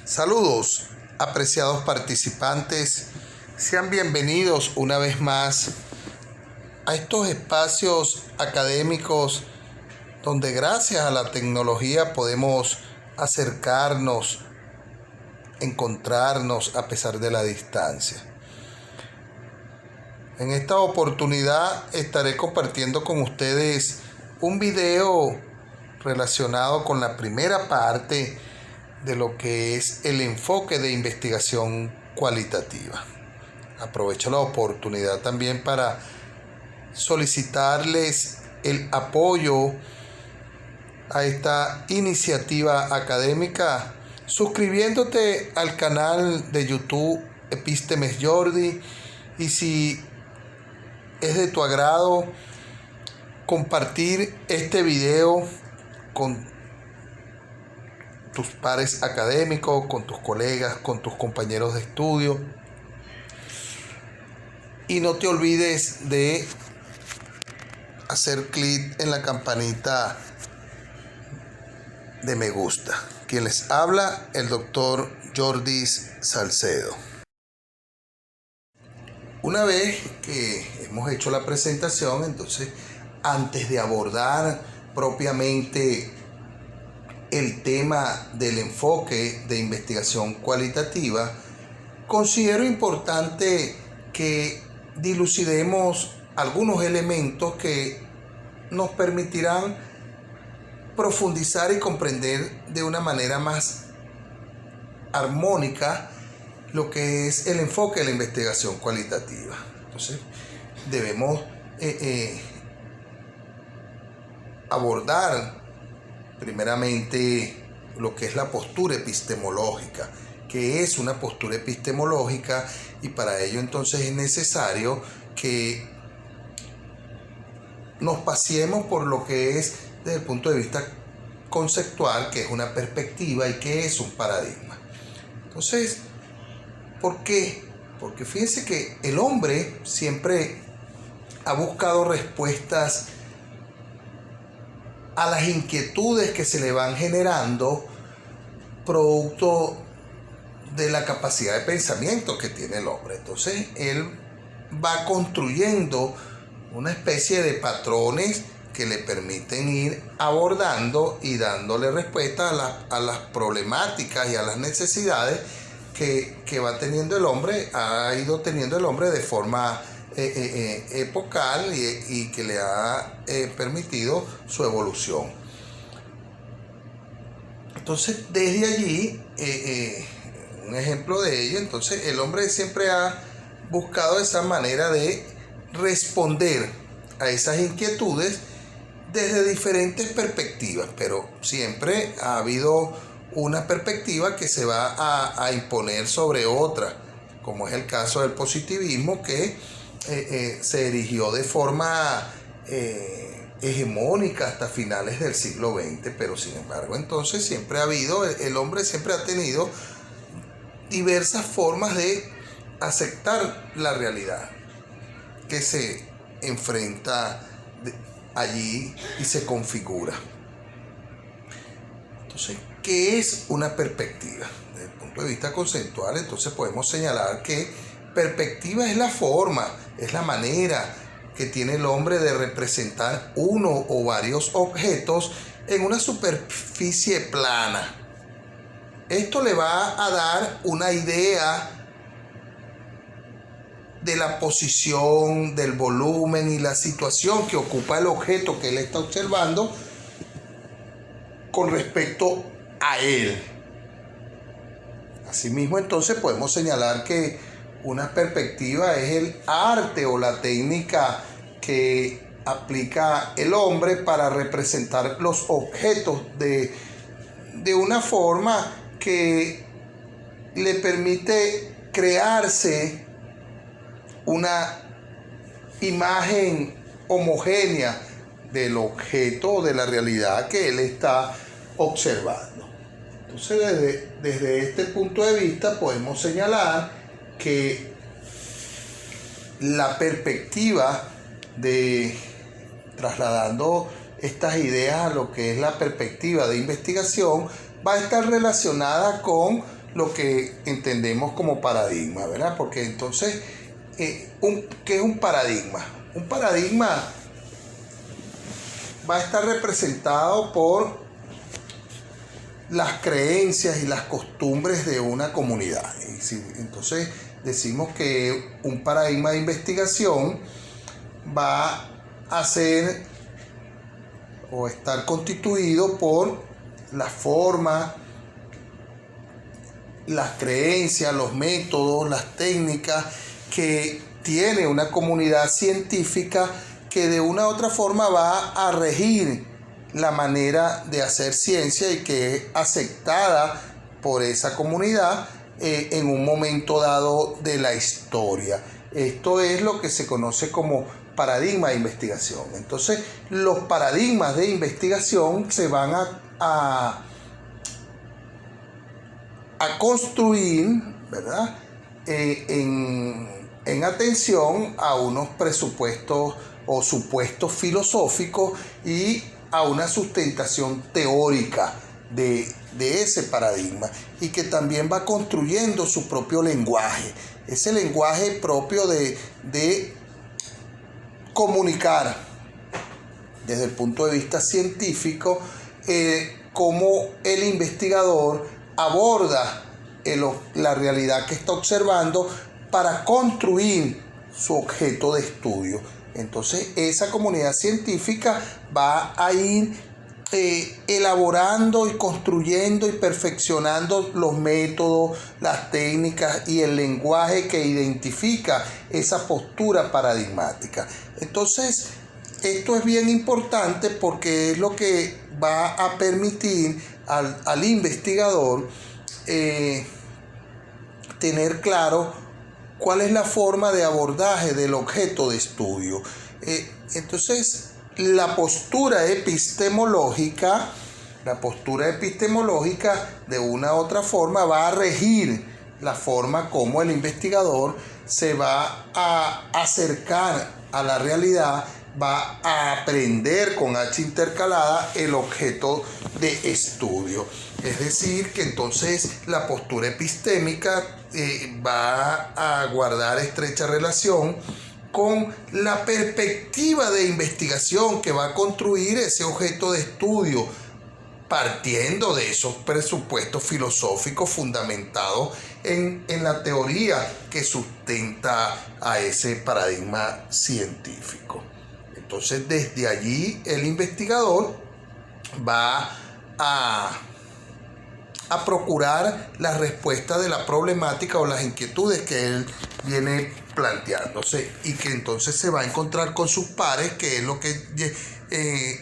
Saludos, apreciados participantes. Sean bienvenidos una vez más a estos espacios académicos donde gracias a la tecnología podemos acercarnos, encontrarnos a pesar de la distancia. En esta oportunidad estaré compartiendo con ustedes un video relacionado con la primera parte de lo que es el enfoque de investigación cualitativa. Aprovecho la oportunidad también para solicitarles el apoyo a esta iniciativa académica suscribiéndote al canal de YouTube Epístemes Jordi, y si es de tu agrado compartir este video con tus pares académicos, con tus colegas, con tus compañeros de estudio. Y no te olvides de hacer clic en la campanita de me gusta. Quien les habla, el doctor Jordi Salcedo. Una vez que hemos hecho la presentación, entonces, antes de abordar propiamente el tema del enfoque de investigación cualitativa, considero importante que dilucidemos algunos elementos que nos permitirán profundizar y comprender de una manera más armónica lo que es el enfoque de la investigación cualitativa. Entonces, debemos abordar primeramente lo que es la postura epistemológica. ¿Qué es una postura epistemológica? Y para ello entonces es necesario que nos paseemos por lo que es desde el punto de vista conceptual, que es una perspectiva y que es un paradigma. Entonces, ¿por qué? Porque fíjense que el hombre siempre ha buscado respuestas a las inquietudes que se le van generando producto de la capacidad de pensamiento que tiene el hombre. Entonces él va construyendo una especie de patrones que le permiten ir abordando y dándole respuesta a las problemáticas y a las necesidades que va teniendo el hombre, ha ido teniendo el hombre de forma epocal y que le ha permitido su evolución. Entonces, desde allí, un ejemplo de ello, entonces el hombre siempre ha buscado esa manera de responder a esas inquietudes desde diferentes perspectivas, pero siempre ha habido una perspectiva que se va a imponer sobre otra, como es el caso del positivismo, que se erigió de forma hegemónica hasta finales del siglo XX, pero sin embargo entonces siempre ha habido, el hombre siempre ha tenido diversas formas de aceptar la realidad que se enfrenta allí y se configura. Entonces, ¿qué es una perspectiva? Desde el punto de vista conceptual, entonces podemos señalar que perspectiva es la forma, es la manera que tiene el hombre de representar uno o varios objetos en una superficie plana. Esto le va a dar una idea de la posición, del volumen y la situación que ocupa el objeto que él está observando con respecto a él. Asimismo, entonces podemos señalar que una perspectiva es el arte o la técnica que aplica el hombre para representar los objetos de una forma que le permite crearse una imagen homogénea del objeto o de la realidad que él está observando. Entonces, desde este punto de vista podemos señalar que la perspectiva de trasladando estas ideas a lo que es la perspectiva de investigación va a estar relacionada con lo que entendemos como paradigma, ¿verdad? Porque entonces, ¿qué es un paradigma? Un paradigma va a estar representado por las creencias y las costumbres de una comunidad. Entonces decimos que un paradigma de investigación va a ser o estar constituido por la forma, las creencias, los métodos, las técnicas que tiene una comunidad científica que de una u otra forma va a regir la manera de hacer ciencia y que es aceptada por esa comunidad en un momento dado de la historia. Esto es lo que se conoce como paradigma de investigación. Entonces, los paradigmas de investigación se van a construir, ¿verdad? En atención a unos presupuestos o supuestos filosóficos y a una sustentación teórica de ese paradigma, y que también va construyendo su propio lenguaje, ese lenguaje propio de comunicar desde el punto de vista científico cómo el investigador aborda la realidad que está observando para construir su objeto de estudio. Entonces esa comunidad científica va a ir elaborando y construyendo y perfeccionando los métodos, las técnicas y el lenguaje que identifica esa postura paradigmática. Entonces, esto es bien importante porque es lo que va a permitir al investigador tener claro cuál es la forma de abordaje del objeto de estudio. Entonces, la postura epistemológica de una u otra forma va a regir la forma como el investigador se va a acercar a la realidad, va a aprender con H intercalada el objeto de estudio. Es decir, que entonces la postura epistémica va a guardar estrecha relación con la perspectiva de investigación que va a construir ese objeto de estudio, partiendo de esos presupuestos filosóficos fundamentados en la teoría que sustenta a ese paradigma científico. Entonces, desde allí el investigador va a procurar la respuesta de la problemática o las inquietudes que él viene planteándose, y que entonces se va a encontrar con sus pares, que es lo que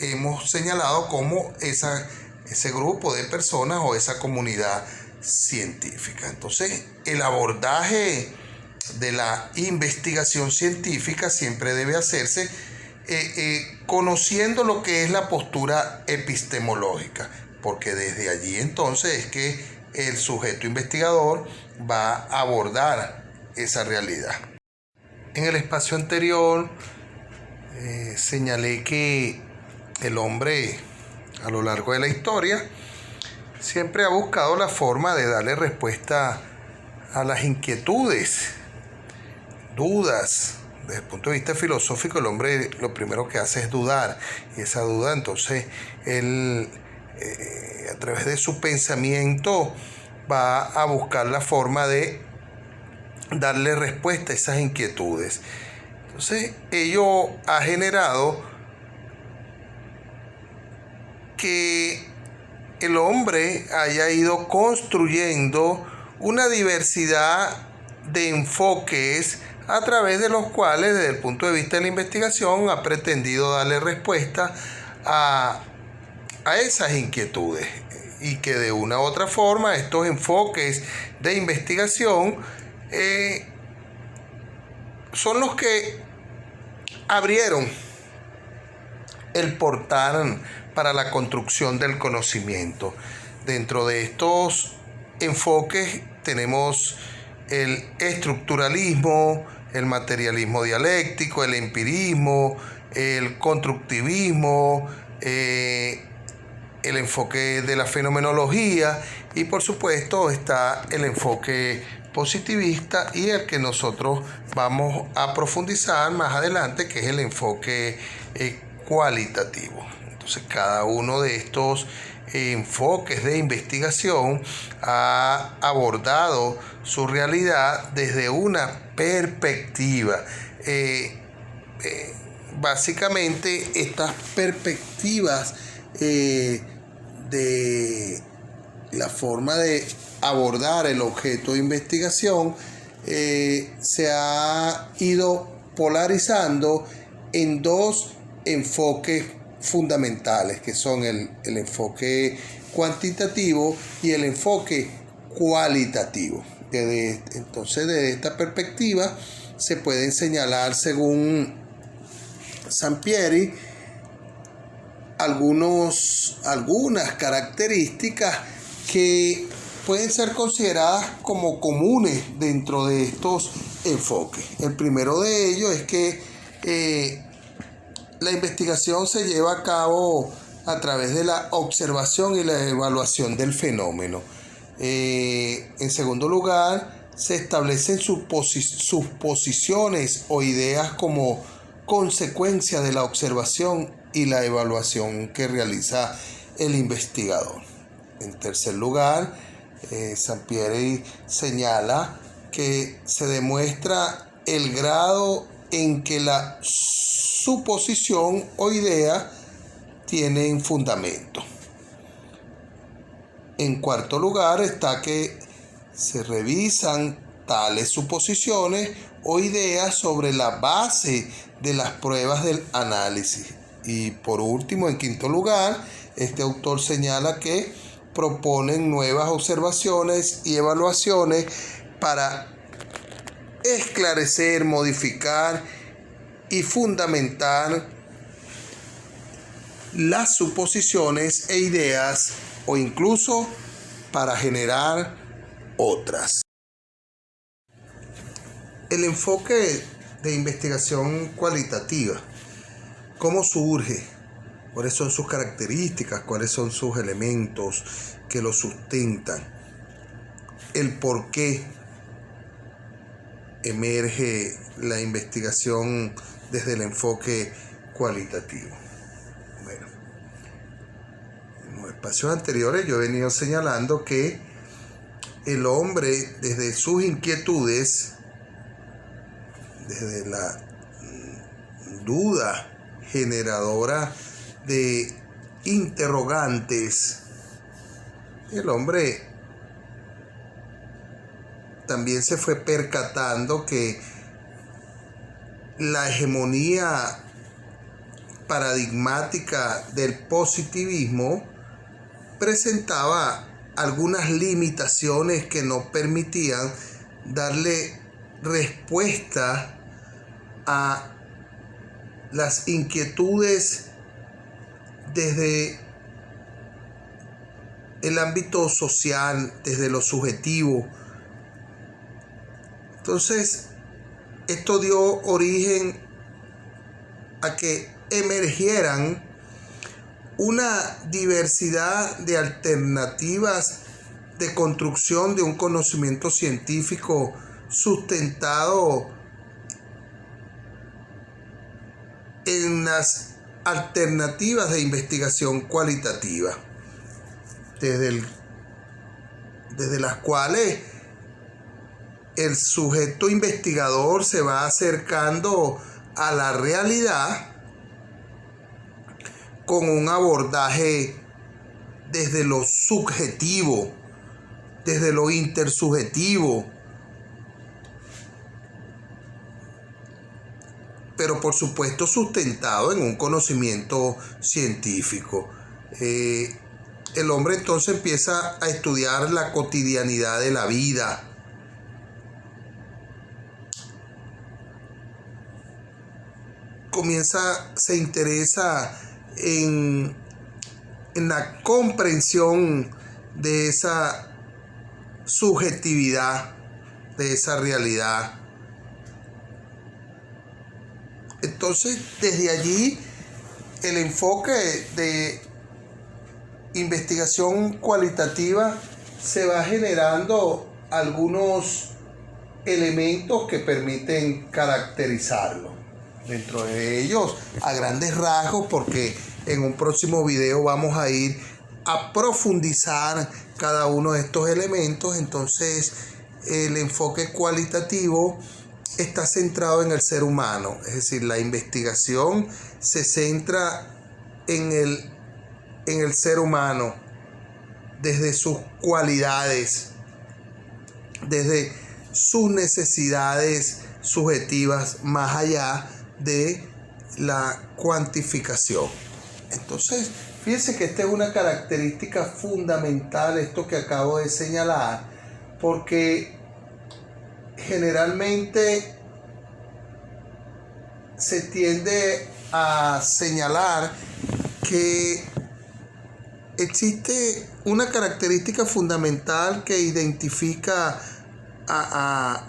hemos señalado como ese grupo de personas o esa comunidad científica. Entonces, el abordaje de la investigación científica siempre debe hacerse conociendo lo que es la postura epistemológica, porque desde allí entonces es que el sujeto investigador va a abordar esa realidad. En el espacio anterior señalé que el hombre a lo largo de la historia siempre ha buscado la forma de darle respuesta a las inquietudes, dudas. Desde el punto de vista filosófico, el hombre lo primero que hace es dudar, y esa duda entonces él a través de su pensamiento va a buscar la forma de darle respuesta a esas inquietudes. Entonces, ello ha generado que el hombre haya ido construyendo una diversidad de enfoques a través de los cuales, desde el punto de vista de la investigación, ha pretendido darle respuesta a esas inquietudes, y que de una u otra forma estos enfoques de investigación son los que abrieron el portal para la construcción del conocimiento. Dentro de estos enfoques tenemos el estructuralismo, el materialismo dialéctico, el empirismo, el constructivismo, el enfoque de la fenomenología y por supuesto está el enfoque positivista y el que nosotros vamos a profundizar más adelante, que es el enfoque cualitativo. Entonces cada uno de estos enfoques de investigación ha abordado su realidad desde una perspectiva. Básicamente estas perspectivas de la forma de abordar el objeto de investigación se ha ido polarizando en dos enfoques fundamentales, que son el enfoque cuantitativo y el enfoque cualitativo. Entonces, desde esta perspectiva se pueden señalar, según Sampieri, algunas características que pueden ser consideradas como comunes dentro de estos enfoques. El primero de ellos es que la investigación se lleva a cabo a través de la observación y la evaluación del fenómeno. En segundo lugar, se establecen sus posiciones o ideas como consecuencia de la observación y la evaluación que realiza el investigador. En tercer lugar, Sampieri señala que se demuestra el grado en que la suposición o idea tienen fundamento. En cuarto lugar está que se revisan tales suposiciones o ideas sobre la base de las pruebas del análisis. Y por último, en quinto lugar, este autor señala que proponen nuevas observaciones y evaluaciones para esclarecer, modificar y fundamentar las suposiciones e ideas o incluso para generar otras. El enfoque de investigación cualitativa, ¿cómo surge? ¿Cuáles son sus características? ¿Cuáles son sus elementos que lo sustentan? El por qué emerge la investigación desde el enfoque cualitativo. Bueno, en los espacios anteriores yo he venido señalando que el hombre, desde sus inquietudes, desde la duda generadora de interrogantes, el hombre también se fue percatando que la hegemonía paradigmática del positivismo presentaba algunas limitaciones que no permitían darle respuesta a las inquietudes desde el ámbito social, desde lo subjetivo. Entonces, esto dio origen a que emergieran una diversidad de alternativas de construcción de un conocimiento científico sustentado en las alternativas de investigación cualitativa, desde las cuales el sujeto investigador se va acercando a la realidad con un abordaje desde lo subjetivo, desde lo intersubjetivo, pero por supuesto sustentado en un conocimiento científico. El hombre entonces empieza a estudiar la cotidianidad de la vida, se interesa en la comprensión de esa subjetividad, de esa realidad. Entonces, desde allí, el enfoque de investigación cualitativa se va generando algunos elementos que permiten caracterizarlo. Dentro de ellos, a grandes rasgos, porque en un próximo video vamos a ir a profundizar cada uno de estos elementos. Entonces, el enfoque cualitativo está centrado en el ser humano, es decir, la investigación se centra en el ser humano, desde sus cualidades, desde sus necesidades subjetivas, más allá de la cuantificación. Entonces, fíjense que esta es una característica fundamental, esto que acabo de señalar, porque generalmente se tiende a señalar que existe una característica fundamental que identifica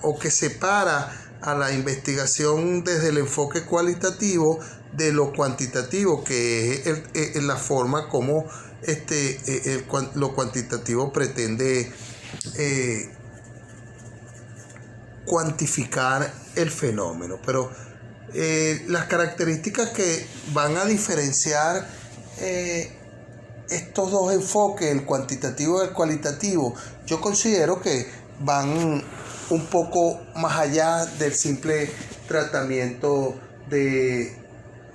o que separa a la investigación desde el enfoque cualitativo de lo cuantitativo, que es la forma como lo cuantitativo pretende cuantificar el fenómeno. Pero las características que van a diferenciar estos dos enfoques, el cuantitativo y el cualitativo, yo considero que van un poco más allá del simple tratamiento desde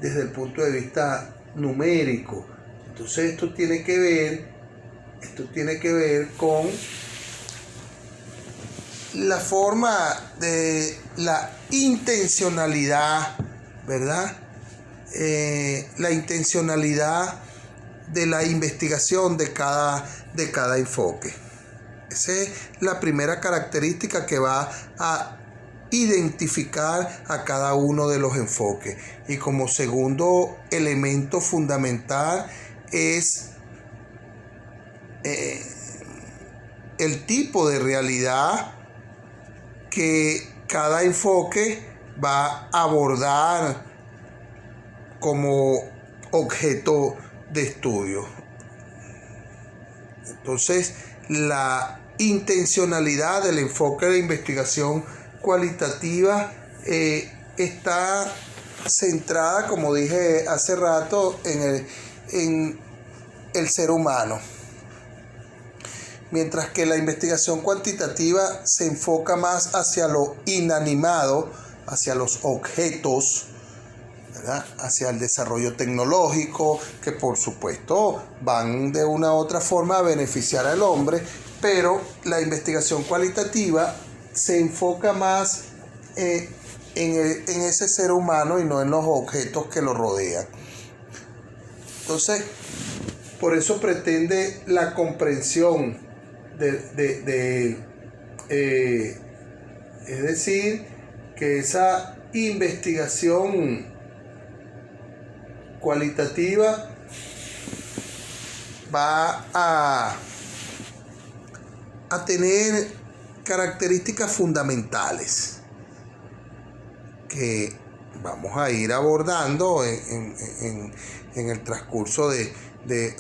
el punto de vista numérico. Entonces esto tiene que ver con la forma de la intencionalidad, ¿verdad? La intencionalidad de la investigación de cada enfoque. Esa es la primera característica que va a identificar a cada uno de los enfoques. Y como segundo elemento fundamental es el tipo de realidad que cada enfoque va a abordar como objeto de estudio. Entonces, la intencionalidad del enfoque de investigación cualitativa está centrada, como dije hace rato, en el ser humano. Mientras que la investigación cuantitativa se enfoca más hacia lo inanimado, hacia los objetos, ¿verdad? Hacia el desarrollo tecnológico, que por supuesto van de una u otra forma a beneficiar al hombre, pero la investigación cualitativa se enfoca más en ese ser humano y no en los objetos que lo rodean. Entonces, por eso pretende la comprensión es decir, que esa investigación cualitativa va a tener características fundamentales que vamos a ir abordando en el transcurso de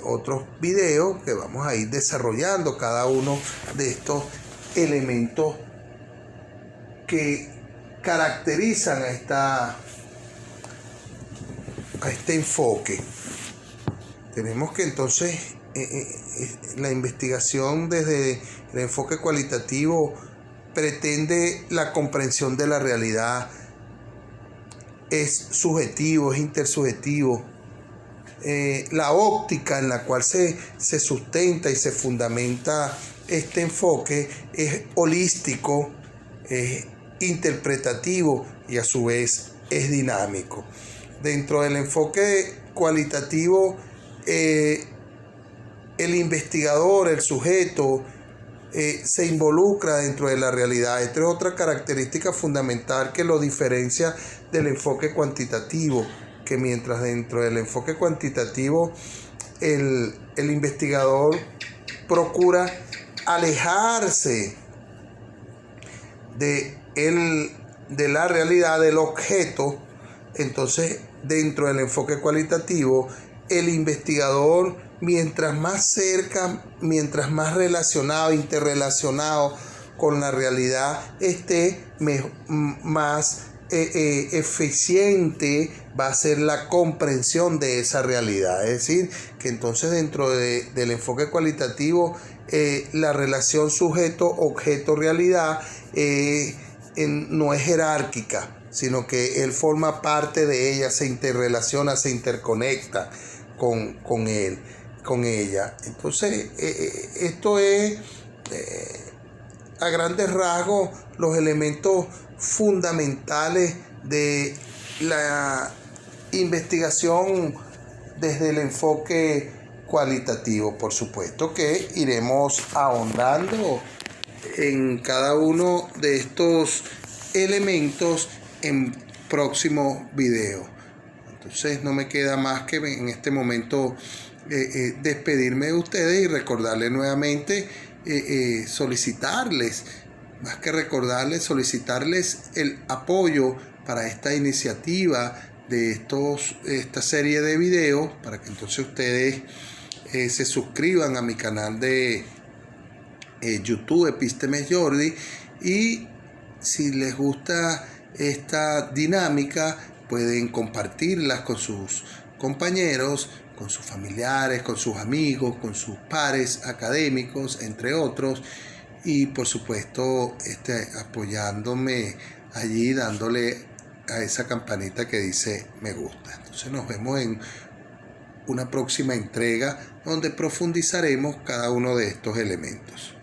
otros videos, que vamos a ir desarrollando cada uno de estos elementos que caracterizan a este enfoque. Tenemos que entonces la investigación desde el enfoque cualitativo pretende la comprensión de la realidad, es subjetivo, es intersubjetivo. La óptica en la cual se sustenta y se fundamenta este enfoque es holístico, es interpretativo y a su vez es dinámico. Dentro del enfoque cualitativo, el investigador, el sujeto, se involucra dentro de la realidad. Esta es otra característica fundamental que lo diferencia del enfoque cuantitativo, que mientras dentro del enfoque cuantitativo el investigador procura alejarse de la realidad del objeto, entonces dentro del enfoque cualitativo el investigador mientras más cerca, mientras más relacionado, interrelacionado con la realidad esté, más eficiente va a ser la comprensión de esa realidad. Es decir, que entonces dentro del enfoque cualitativo, la relación sujeto-objeto-realidad no es jerárquica, sino que él forma parte de ella, se interrelaciona, se interconecta con él, con ella. Entonces, esto es a grandes rasgos los elementos fundamentales de la investigación desde el enfoque cualitativo. Por supuesto que iremos ahondando en cada uno de estos elementos en próximos videos. Entonces no me queda más que en este momento despedirme de ustedes y recordarles nuevamente, solicitarles, más que recordarles, solicitarles el apoyo para esta iniciativa de esta serie de videos, para que entonces ustedes se suscriban a mi canal de YouTube Epístemes Jordi, y si les gusta esta dinámica pueden compartirlas con sus compañeros, con sus familiares, con sus amigos, con sus pares académicos, entre otros, y por supuesto apoyándome allí, dándole a esa campanita que dice me gusta. Entonces nos vemos en una próxima entrega donde profundizaremos cada uno de estos elementos.